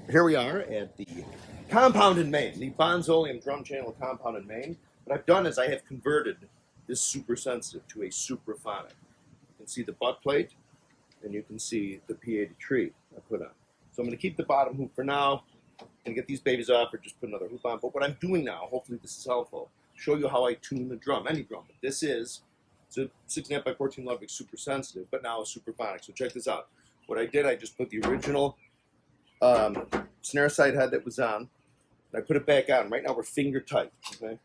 Here we are at the compound in Maine, the Bonzolium drum channel compound in Maine. What I've done is I have converted this super sensitive to a supraphonic. You can see the butt plate, and you can see the P80 tree I put on. So I'm going to keep the bottom hoop for now. I'm going to get these babies off or just put another hoop on. But what I'm doing now, hopefully this is helpful, show you how I tune the drum, any drum. But this is, it's a 6.5 by 14 Ludwig super sensitive, but now a supraphonic. So check this out. What I did, I just put the original snare side head that was on, and I put it back on. Right now we're finger tight, okay?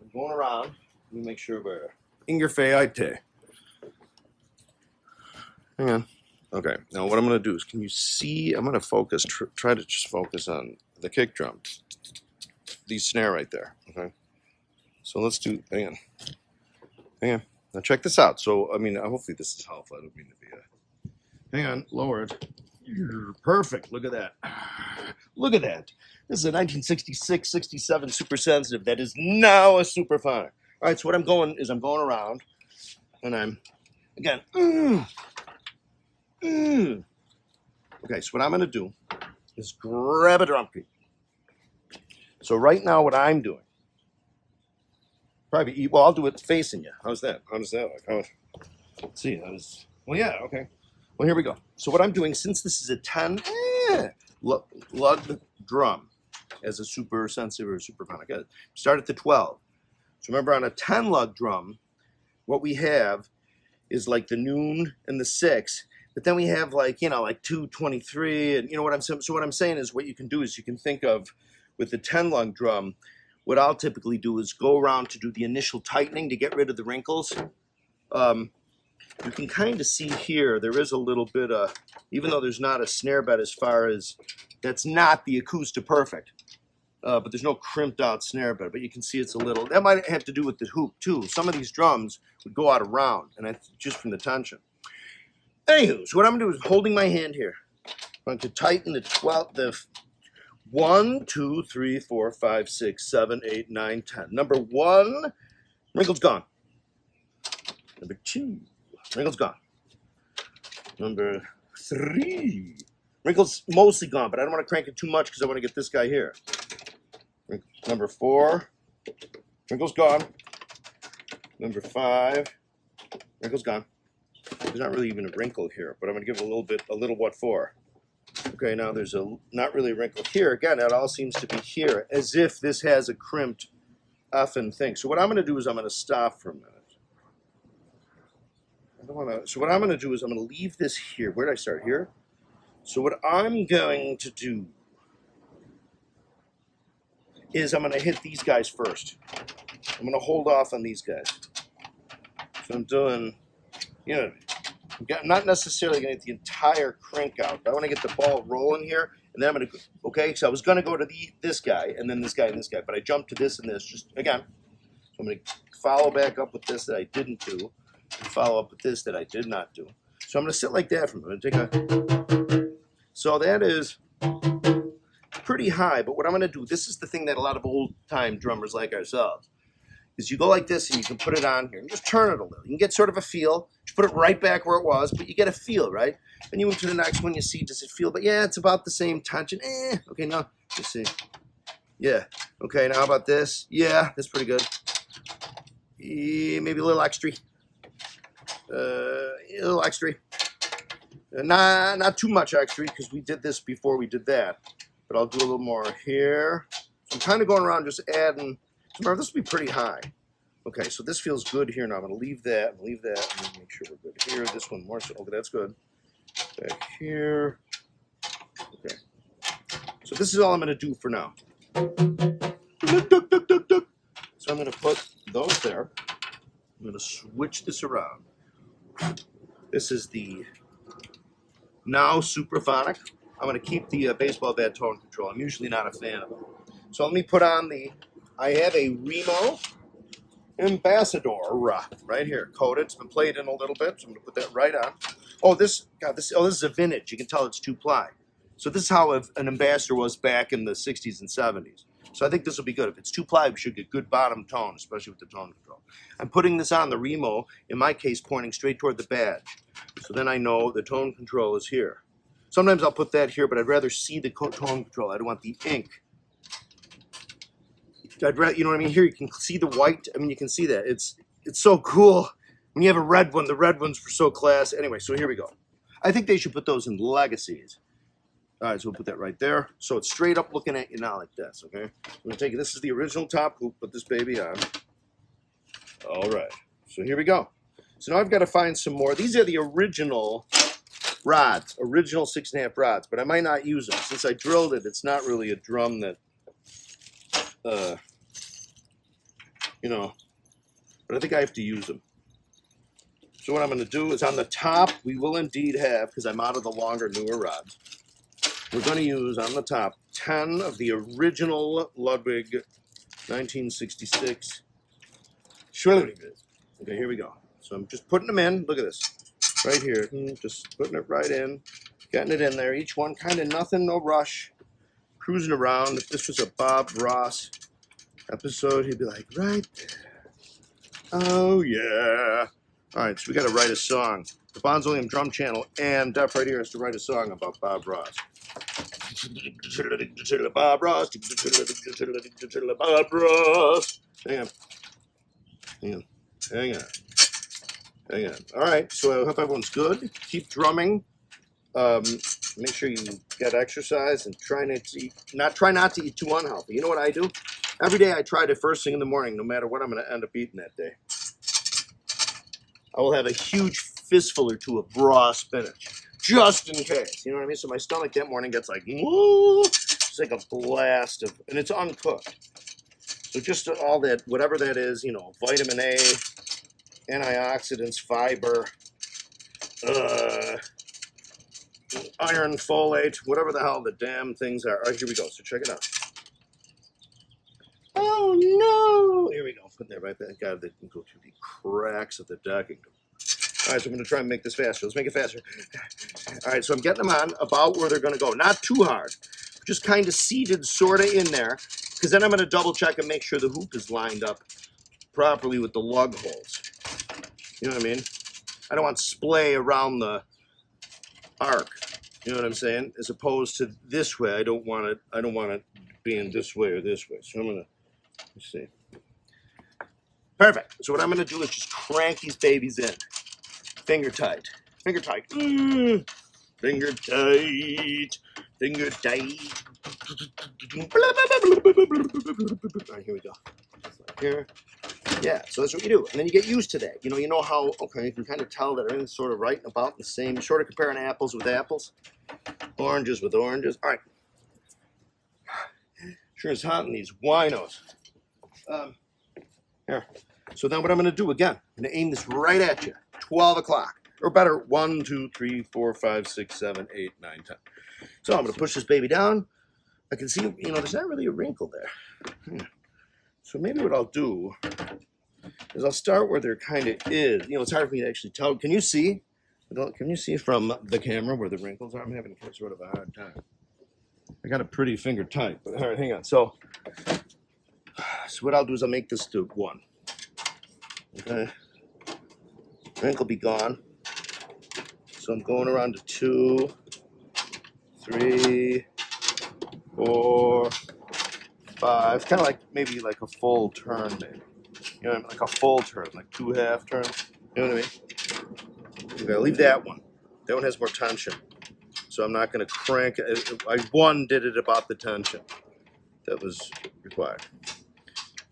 I'm going around. Let me make sure we're finger tight. Hang on. Okay, now what I'm going to do is, can you see, I'm going to focus, try to just focus on the kick drum, the snare right there, okay? So let's do, hang on. Now check this out. So, I mean, hopefully this is helpful. I don't mean to be hang on, lower it. Perfect, look at that. Look at that. This is a 1966, 67 super sensitive that is now a supraphonic. All right, so what I'm going is I'm going around, and I'm, again, Okay, so what I'm going to do is grab a drum kit. So right now what I'm doing, well, I'll do it facing you. How's that? How does that look? Let's see, that is, well, yeah, okay. Well, here we go. So what I'm doing, since this is a 10 lug drum as a super sensitive or supraphonic, start at the 12. So remember, on a 10 lug drum, what we have is like the noon and the 6, but then we have like, you know, like 223, and you know what I'm saying? So what I'm saying is, what you can do is you can think of with the 10 lug drum, what I'll typically do is go around to do the initial tightening to get rid of the wrinkles. You can kind of see here, there is a little bit of, even though there's not a snare bed as far as, that's not the acoustic perfect, but there's no crimped out snare bed, but you can see it's a little, that might have to do with the hoop too. Some of these drums would go out of round, and that's just from the tension. Anywho, so what I'm going to do is holding my hand here, I'm going to tighten the 12, the 1, 2, 3, 4, 5, 6, 7, 8, 9, 10. Number 1, wrinkle's gone. Number 2, wrinkle's gone. Number 3, wrinkle's mostly gone, but I don't want to crank it too much because I want to get this guy here. Number 4, wrinkle's gone. Number 5, wrinkle's gone. There's not really even a wrinkle here, but I'm going to give it a little what for. Okay, now there's not really a wrinkle here. Again, that all seems to be here, as if this has a crimped effing thing. So what I'm going to do is I'm going to stop for a minute. So what I'm going to do is I'm going to leave this here. Where did I start? Here? So what I'm going to do is I'm going to hit these guys first. I'm going to hold off on these guys. So I'm doing, you know, I'm not necessarily going to get the entire crank out, but I want to get the ball rolling here, and then I'm going to, okay, so I was going to go to this guy, and then this guy, and this guy, but I jumped to this and this, just, again, so I'm going to follow back up with this that I didn't do, and follow up with this that I did not do. So I'm going to sit like that for a minute, so that is pretty high, but what I'm going to do, this is the thing that a lot of old-time drummers like ourselves, is you go like this and you can put it on here and just turn it a little. You can get sort of a feel. You put it right back where it was, but you get a feel, right? Then you move to the next one, you see, does it feel? But yeah, it's about the same tension. Okay, now, let's see. Yeah. Okay, now how about this? Yeah, that's pretty good. Maybe a little extra. A little extra. Not too much extra, because we did this before we did that. But I'll do a little more here. So I'm kind of going around just adding. Remember, this will be pretty high. Okay, so this feels good here now. I'm going to leave that, and make sure we're good here. This one more, so okay, that's good. Back here. Okay. So this is all I'm going to do for now. So I'm going to put those there. I'm going to switch this around. This is the now supraphonic. I'm going to keep the baseball bat tone control. I'm usually not a fan of it. So let me put on I have a Remo Ambassador right here, coated. It's been played in a little bit, so I'm going to put that right on. Oh, this is a vintage. You can tell it's 2-ply. So this is how an Ambassador was back in the 60s and 70s. So I think this will be good. If it's 2-ply, we should get good bottom tone, especially with the tone control. I'm putting this on the Remo, in my case, pointing straight toward the badge. So then I know the tone control is here. Sometimes I'll put that here, but I'd rather see the tone control. I don't want the ink. I'd rather, you know what I mean? Here you can see the white. I mean, you can see that. It's so cool. When you have a red one, the red ones were so class. Anyway, so here we go. I think they should put those in legacies. All right, so we'll put that right there. So it's straight up looking at you now like this, okay? I'm gonna take it. This is the original top hoop. Put this baby on. All right, so here we go. So now I've got to find some more. These are the original rods, original 6.5 rods, but I might not use them. Since I drilled it, it's not really a drum that, you know, but I think I have to use them. So what I'm going to do is on the top, we will indeed have, because I'm out of the longer, newer rods, we're going to use on the top 10 of the original Ludwig 1966. Surely it is. Okay, here we go. So I'm just putting them in. Look at this. Right here. Just putting it right in. Getting it in there. Each one kind of nothing, no rush. Cruising around. If this was a Bob Ross episode, he'd be like, right there. Oh, yeah. All right, so we got to write a song. The Bonzolium Drum Channel and Def right here has to write a song about Bob Ross. Bob Ross. Bob Ross. Hang on. Hang on. Hang on. Hang on. All right, so I hope everyone's good. Keep drumming. Make sure you get exercise and try not to eat too unhealthy. You know what I do? Every day I try to first thing in the morning, no matter what I'm going to end up eating that day. I will have a huge fistful or two of raw spinach, just in case. You know what I mean? So my stomach that morning gets like, woo, it's like a blast of, and it's uncooked. So just all that, whatever that is, you know, vitamin A, antioxidants, fiber, iron, folate, whatever the hell the damn things are. All right, here we go. So check it out. Oh no! Here we go. Put that right back. God, they can go through the cracks of the decking. All right, so I'm going to try and make this faster. Let's make it faster. All right, so I'm getting them on about where they're going to go. Not too hard. Just kind of seated sort of in there. Because then I'm going to double check and make sure the hoop is lined up properly with the lug holes. You know what I mean? I don't want splay around the arc. You know what I'm saying? As opposed to this way. I don't want it being this way or this way. So I'm going to, let's see. Perfect. So what I'm going to do is just crank these babies in. Finger tight. Finger tight. Finger tight. Finger tight. All right, here we go. Like here. Yeah, so that's what you do. And then you get used to that. You know how, okay, you can kind of tell that everything's sort of right and about the same, sort of comparing apples with apples, oranges with oranges. All right. Sure is hot in these winos. Here. So then what I'm going to do again, I'm going to aim this right at you. 12 o'clock. Or better, 1, 2, 3, 4, 5, 6, 7, 8, 9, 10. So I'm going to push this baby down. I can see, there's not really a wrinkle there. So maybe what I'll do is I'll start where there kind of is. It's hard for me to actually tell. Can you see? Can you see from the camera where the wrinkles are? I'm having sort of a hard time. I got a pretty finger tight, but all right, hang on. So what I'll do is I'll make this to 1. Okay. Wrinkle be gone. So I'm going around to 2, 3, 4, 5. Kind of like maybe like a full turn, maybe. You know what I mean? Like a full turn, like 2 half turns. You know what I mean? Okay, I'll leave that one. That one has more tension. So I'm not going to crank it. I did it about the tension that was required.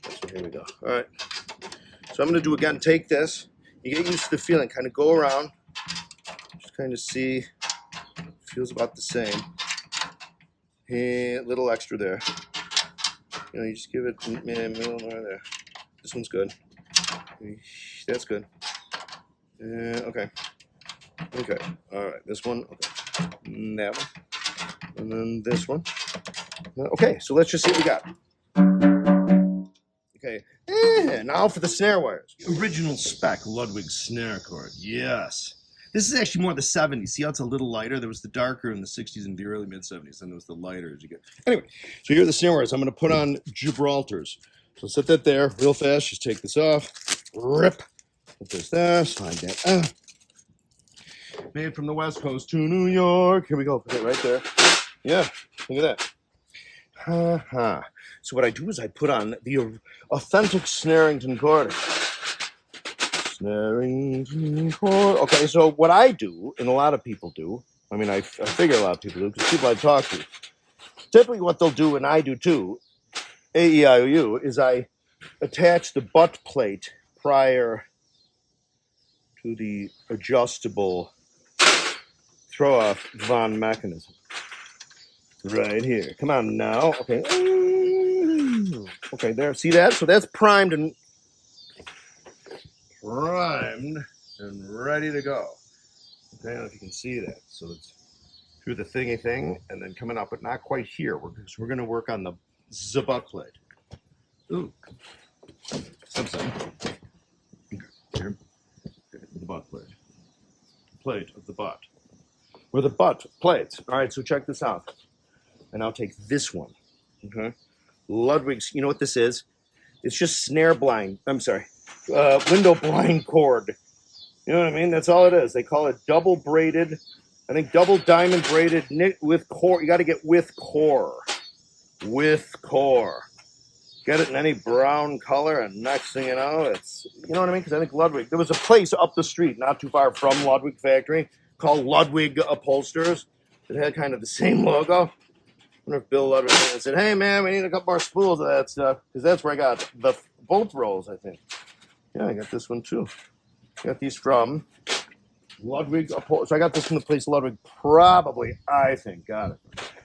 So here we go. All right. So I'm going to do again, take this. You get used to the feeling. Kind of go around. Just kind of see. Feels about the same. A little extra there. You just give it a little more there. This one's good. That's good. Okay. Okay. All right. This one. Okay. That one. And then this one. Okay. So let's just see what we got. Okay. Now for the snare wires. Original spec Ludwig snare cord. Yes. This is actually more the 70s. See how it's a little lighter? There was the darker in the 60s and the early mid-70s, and there was the lighter as you get. Anyway, so here are the snare wires. I'm going to put on Gibraltars. So set that there real fast. Just take this off. Rip. Put this there. Slide that. Made from the West Coast to New York. Here we go. Put it right there. Yeah, look at that. Ha. So what I do is I put on the authentic Snarington chord. Snarington chord. Okay, so what I do, and a lot of people do, I mean, I figure a lot of people do, because people I've talked to, typically what they'll do, and I do too, A-E-I-O-U, is I attach the butt plate prior to the adjustable throw-off Von mechanism. Right here. Come on now. Okay. Okay, there. See that? So that's primed and ready to go. Okay, I don't know if you can see that. So it's through the thingy thing and then coming up, but not quite here. We're going to work on the butt plate. Ooh. Something. Okay, here. Okay, the butt plate. Plate of the butt. Where the butt plates. All right, so check this out. And I'll take this one. Okay. Ludwig's, you know what this is? It's just snare blind. I'm sorry. Window blind cord. You know what I mean? That's all it is. They call it double braided. I think double diamond braided knit with core. You got to get with core. With core. Get it in any brown color, and next thing you know, it's, you know what I mean? Because I think Ludwig, there was a place up the street, not too far from Ludwig Factory, called Ludwig Upholsters. It had kind of the same logo. I wonder if Bill Ludwig said, "Hey man, we need a couple more spools of that stuff," because that's where I got both rolls, I think. Yeah, I got this one too. Got these from Ludwig Upholsters. So I got this from the place Ludwig, probably, I think. Got it.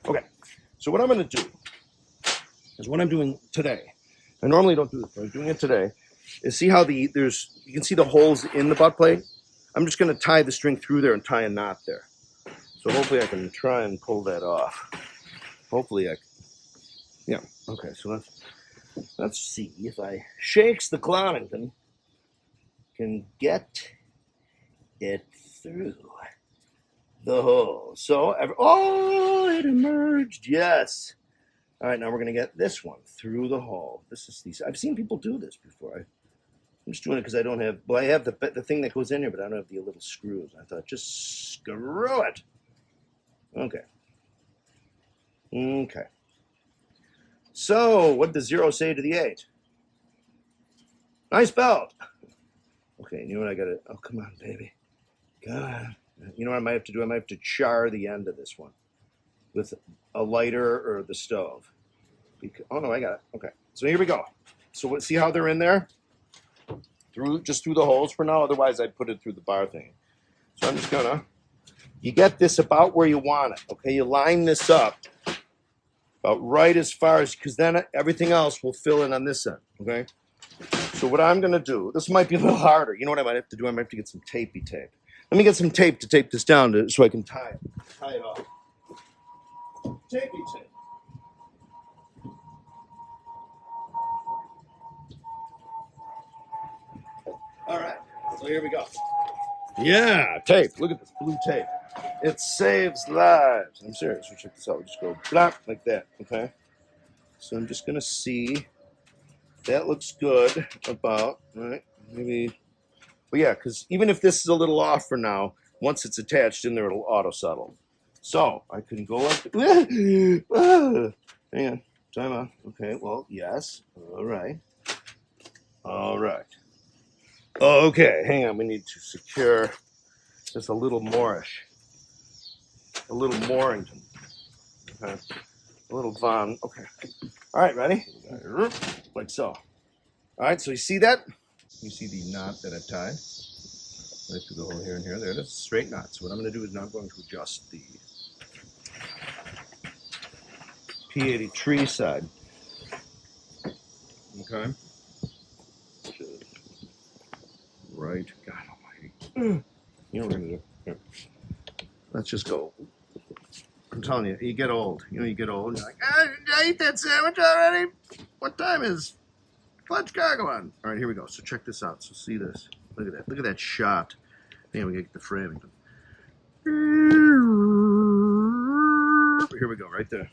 Okay, so what I'm going to do is what I'm doing today. I normally don't do this, but I'm doing it today. Is see how you can see the holes in the butt plate. I'm just going to tie the string through there and tie a knot there. So hopefully I can try and pull that off. Hopefully I can. Yeah. Okay. So let's see if I shakes the Clonington can get it through the hole. So it emerged. Yes. All right. Now we're gonna get this one through the hole. This is these. I've seen people do this before. I'm just doing it because I don't have. Well, I have the thing that goes in here, but I don't have the little screws. I thought just screw it. Okay. Okay. So, what does 0 say to the 8? Nice belt. Okay, you know what I gotta... Oh, come on, baby. God. You know what I might have to do? I might have to char the end of this one with a lighter or the stove. Oh, no, I got it. Okay, so here we go. So, see how they're in there? Just through the holes for now. Otherwise, I'd put it through the bar thing. So, I'm just gonna... You get this about where you want it, okay? You line this up about right as far as, because then everything else will fill in on this end, okay? So what I'm going to do, this might be a little harder. You know what I might have to do? I might have to get some tapey tape. Let me get some tape to tape this down so I can tie it off. Tapey tape. All right, so here we go. Yeah, tape. Look at this blue tape. It saves lives. I'm serious. So check this out. We'll just go blop like that, okay? So I'm just going to see. That looks good about, right? Maybe. Well, yeah, because even if this is a little off for now, once it's attached in there, it'll auto-settle. So I can go up. Hang on. Time on. Okay, well, yes. All right. All right. Okay, hang on. We need to secure just a little moreish. A little Morrington. Okay. A little Von. Okay. All right, ready? Like so. All right, so you see that? You see the knot that I've tied? Right through the hole here and here. There it is. Straight knot. So what I'm going to do is now I'm going to adjust the P80 tree side. Okay. Right. God almighty. You know what we're going to do? Here. Let's just go. I'm telling you, you get old. You know, you get old. And you're like, I ate that sandwich already. What time is Clutch Cargo on? All right, here we go. So check this out. So see this. Look at that. Look at that shot. Man, we get the framing. Here we go, right there.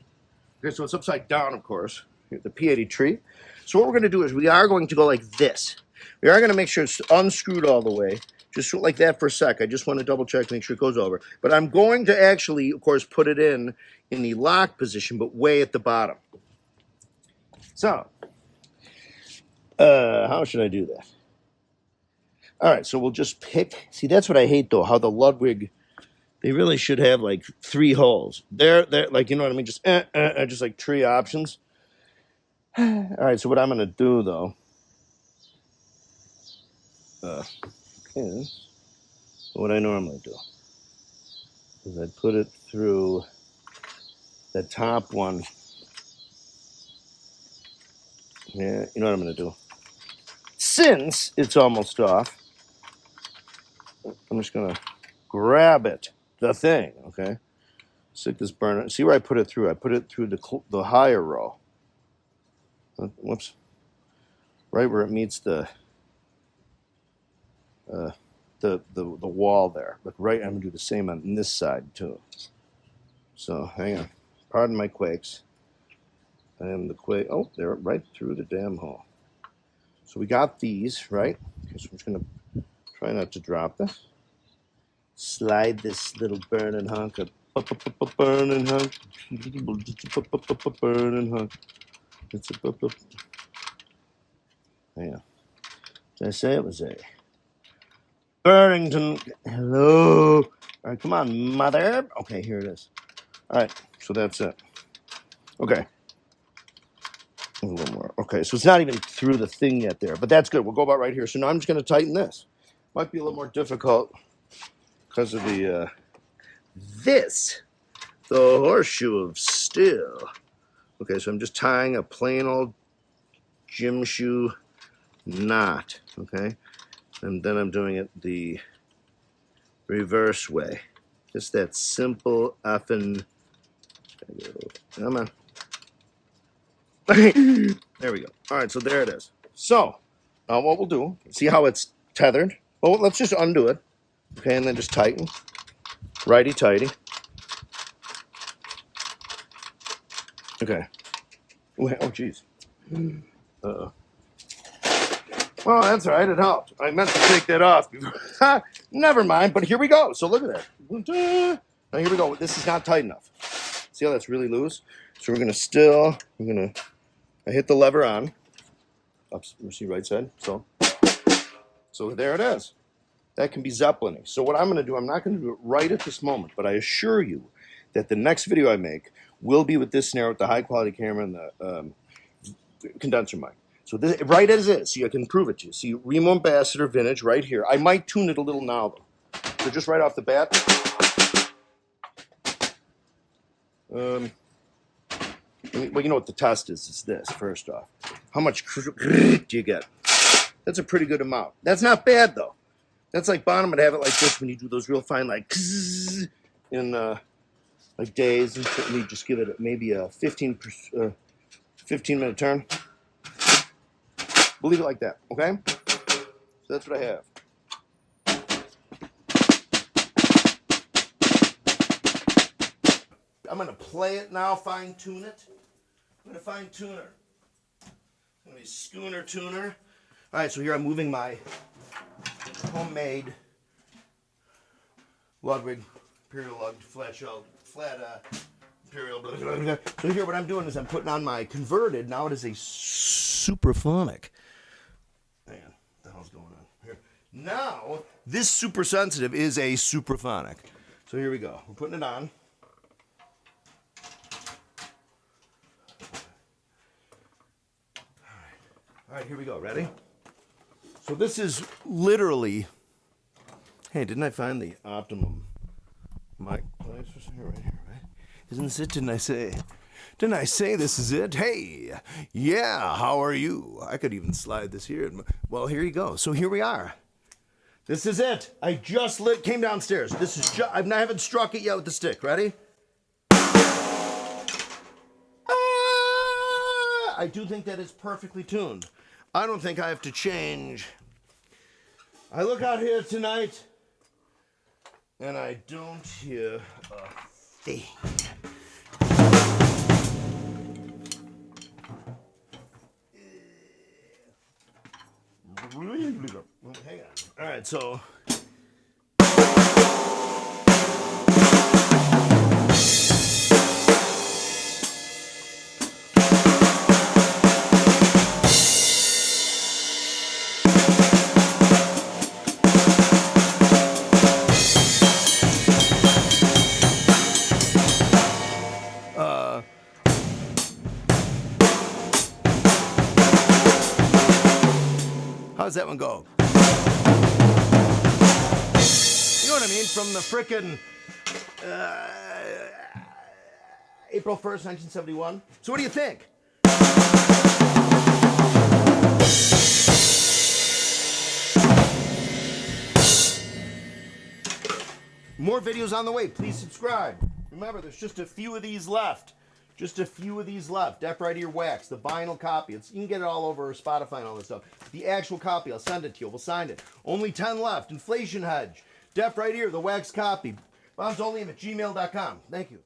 Okay, so it's upside down, of course. Here's the P80 tree. So what we're going to do is we are going to go like this. We are going to make sure it's unscrewed all the way. Just like that for a sec. I just want to double check, make sure it goes over. But I'm going to actually, of course, put it in the lock position, but way at the bottom. So, how should I do that? All right, so we'll just pick. See, that's what I hate, though, how the Ludwig, they really should have, like, 3 holes. They're like, you know what I mean? Just like 3 options. All right, so what I'm going to do, though, is what I normally do. Is I put it through the top one. Yeah, you know what I'm going to do. Since it's almost off, I'm just going to grab it, the thing, okay? Stick this burner. See where I put it through? I put it through the higher row. Whoops. Right where it meets the wall there. But right, I'm going to do the same on this side, too. So, hang on. Pardon my quakes. I am the quake. Oh, they're right through the damn hole. So we got these, right? Okay, so I'm just going to try not to drop this. Slide this little burning hunk of burning hunk. Burning hunk. It's a hang on. Did I say it was a Burrington? Hello. All right, come on, mother. Okay, here it is. All right, so that's it. Okay. A little more. Okay, so it's not even through the thing yet there, but that's good. We'll go about right here. So now I'm just going to tighten this. Might be a little more difficult because of the the horseshoe of steel. Okay, so I'm just tying a plain old gym shoe knot, okay? And then I'm doing it the reverse way. Just that simple effing, come on. There we go. All right, so there it is. So, now what we'll do, see how it's tethered? Well, let's just undo it, okay, and then just tighten. Righty-tighty. Okay. Oh, geez. Uh-oh. Well, that's all right. It helped. I meant to take that off before. Never mind, but here we go. So look at that. Now, here we go. This is not tight enough. See how that's really loose? So we're going to I hit the lever on. Up, see right side. So there it is. That can be Zeppelining. So what I'm going to do, I'm not going to do it right at this moment, but I assure you that the next video I make will be with this snare with the high quality camera and the condenser mic. So this, right as is, so I can prove it to you. See, Remo Ambassador Vintage right here. I might tune it a little now, though. So just right off the bat. Well, you know what the test is? It's this, first off. How much do you get? That's a pretty good amount. That's not bad, though. That's like bottom would have it like this when you do those real fine, like, in, like days. And you just give it maybe a 15-minute turn. We'll leave it like that, okay? So that's what I have. I'm going to play it now, fine-tune it. I'm going to fine-tune her. It's going to be schooner tuner. All right, so here I'm moving my homemade Ludwig Imperial Lug flat Imperial. Blah, blah, blah. So here what I'm doing is I'm putting on my converted. Now it is a Supraphonic. Man, what the hell's going on here? Now, this super sensitive is a Supraphonic. So here we go. We're putting it on. All right, here we go. Ready? So this is literally, hey, didn't I find the optimum mic place? Right here, right? Isn't this it? Didn't I say this is it? Hey, yeah, how are you? I could even slide this here. Well, here you go. So here we are. This is it. I just came downstairs. This is I haven't struck it yet with the stick. Ready? I do think that is perfectly tuned. I don't think I have to change. I look out here tonight, and I don't hear a thing. Hang on. All right, so How's that one go? You know what I mean? From the frickin' April 1st, 1971. So what do you think? More videos on the way. Please subscribe. Remember, there's just a few of these left. Just a few of these left. Deaf Right Ear Wax, the vinyl copy. You can get it all over Spotify and all this stuff. The actual copy, I'll send it to you. We'll sign it. Only 10 left. Inflation Hedge. Deaf Right Ear, the wax copy. BombsOnly@gmail.com. Thank you.